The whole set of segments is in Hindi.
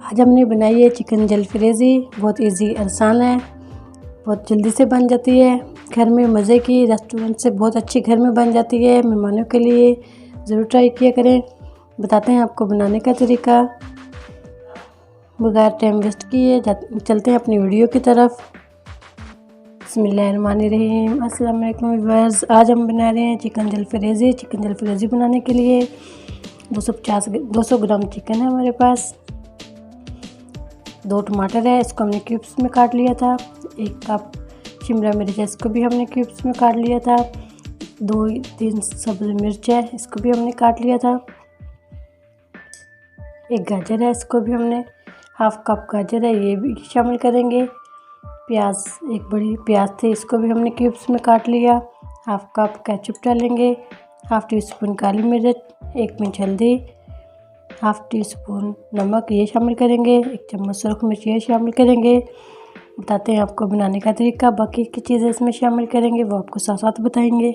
आज हमने बनाई है चिकन जलफ्रेज़ी। बहुत इजी आसान है, बहुत जल्दी से बन जाती है। घर में मज़े की, रेस्टोरेंट से बहुत अच्छी घर में बन जाती है। मेहमानों के लिए ज़रूर ट्राई किया करें। बताते हैं आपको बनाने का तरीका। बगैर टाइम वेस्ट किए चलते हैं अपनी वीडियो की तरफ। बिस्मिल्लाहिर्रहमानिर्रहीम। अस्सलाम वालेकुम व्यूअर्स। आज हम बना रहे हैं चिकन जलफ्रेज़ी। चिकन जलफ्रेज़ी बनाने के लिए 200 ग्राम चिकन है हमारे पास। 2 टमाटर है, इसको हमने क्यूब्स में काट लिया था। 1 कप शिमला मिर्च है, इसको भी हमने क्यूब्स में काट लिया था। 2-3 सब्ज़ मिर्च है, इसको भी हमने काट लिया था। 1 गाजर है, इसको भी हमने हाफ कप गाजर है, ये भी शामिल करेंगे। प्याज, 1 बड़ी प्याज थी, इसको भी हमने क्यूब्स में काट लिया। हाफ कप केचप डालेंगे। हाफ टी स्पून काली मिर्च, 1 पिंच हल्दी, हाफ टी स्पून नमक ये शामिल करेंगे। 1 चम्मच सुरख मिर्च ये शामिल करेंगे। बताते हैं आपको बनाने का तरीका। बाकी की चीज़ें इसमें शामिल करेंगे वो आपको साथ साथ बताएंगे।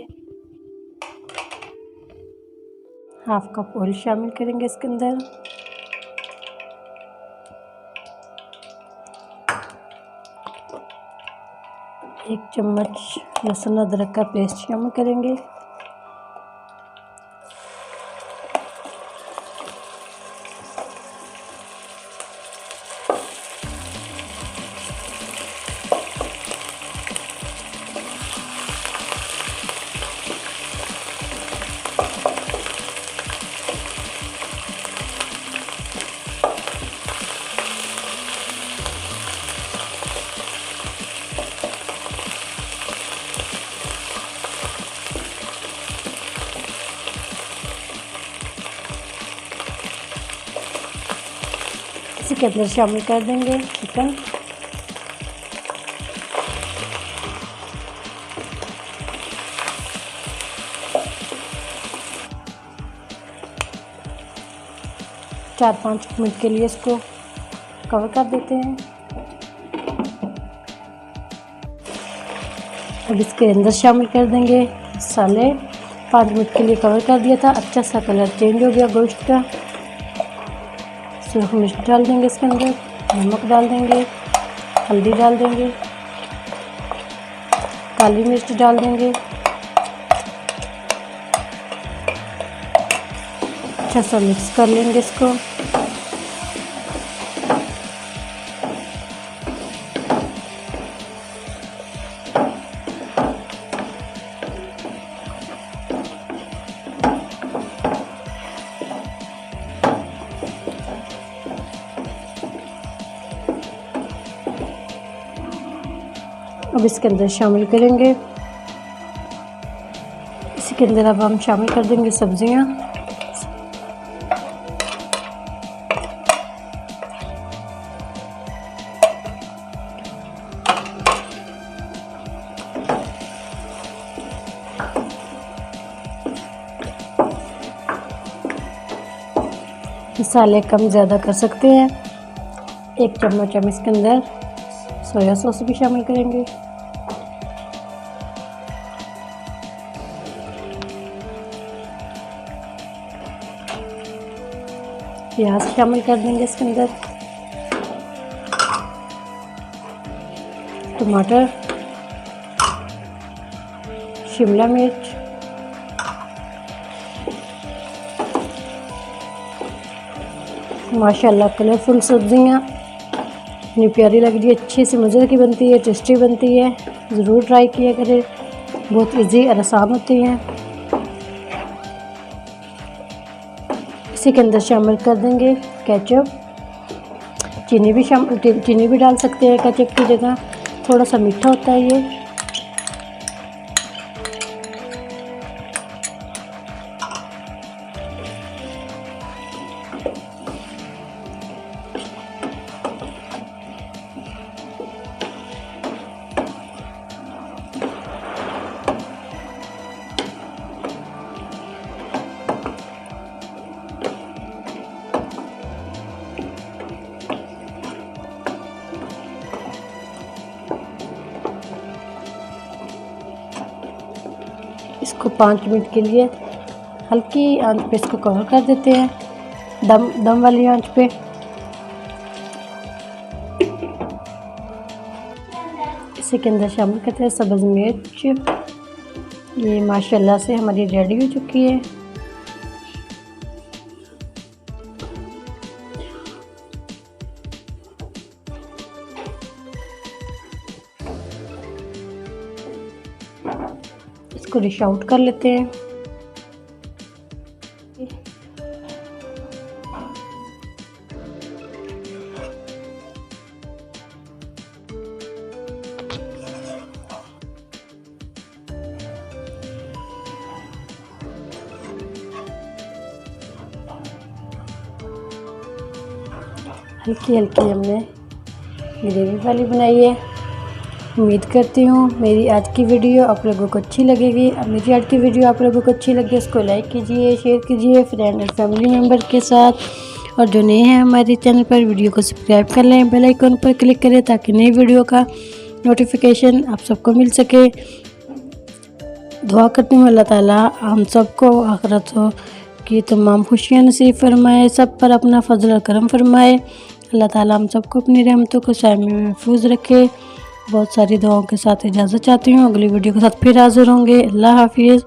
हाफ कप ऑयल शामिल करेंगे इसके अंदर। एक चम्मच लहसुन अदरक का पेस्ट शामिल करेंगे। इसी के अंदर शामिल कर देंगे चिकन। चार 5 मिनट के लिए इसको कवर कर देते हैं। अब इसके अंदर शामिल कर देंगे मसाले। 5 मिनट के लिए कवर कर दिया था, अच्छा सा कलर चेंज हो गया गोश्त का। सुरख मिर्च डाल देंगे इसके अंदर, नमक डाल देंगे, हल्दी डाल देंगे, काली मिर्च डाल देंगे। अच्छा सा मिक्स कर लेंगे इसको। अब इसके अंदर शामिल करेंगे, इसी के अंदर अब हम शामिल कर देंगे सब्जियां। मसाले कम ज़्यादा कर सकते हैं। 1 चम्मच हम इसके अंदर सोया सॉस भी शामिल करेंगे। प्याज शामिल कर देंगे इसके अंदर। टमाटर, शिमला मिर्च, माशाल्लाह कलरफुल सब्जियां इतनी प्यारी लग रही है, अच्छी सी मज़े की बनती है, टेस्टी बनती है। ज़रूर ट्राई किया करें, बहुत इजी और आसान होती हैं। इसी के अंदर शामिल कर देंगे केचप। चीनी भी डाल सकते हैं केचप की जगह, थोड़ा सा मीठा होता है ये। इसको 5 मिनट के लिए हल्की आंच पे इसको कवर कर देते हैं, दम वाली आंच पे। इसी के अंदर शामिल करते हैं सब्ज़ मिर्च। ये माशाल्लाह से हमारी रेडी हो चुकी है। इसको डिश आउट कर लेते हैं। हल्की हल्की हमने ग्रेवी वाली बनाई है। उम्मीद करती हूँ मेरी आज की वीडियो आप लोगों को अच्छी लगेगी। मेरी आज की वीडियो आप लोगों को अच्छी लगे इसको लाइक कीजिए, शेयर कीजिए फ्रेंड और फैमिली मेम्बर के साथ। और जो नए हैं हमारे चैनल पर वीडियो को सब्सक्राइब कर लें, बेल आइकन पर क्लिक करें ताकि नई वीडियो का नोटिफिकेशन आप सबको मिल सके। दुआ करती हूँ अल्लाह ताला हम सबको आखिरत की तमाम खुशियाँ नसीब फरमाए, सब पर अपना फजल और करम फरमाए। अल्लाह ताला हम सबको अपनी रहमतों को साए में महफूज रखे। बहुत सारी दुआओं के साथ इजाज़त चाहती हूँ। अगली वीडियो के साथ फिर हाज़िर होंगे। अल्लाह हाफिज़।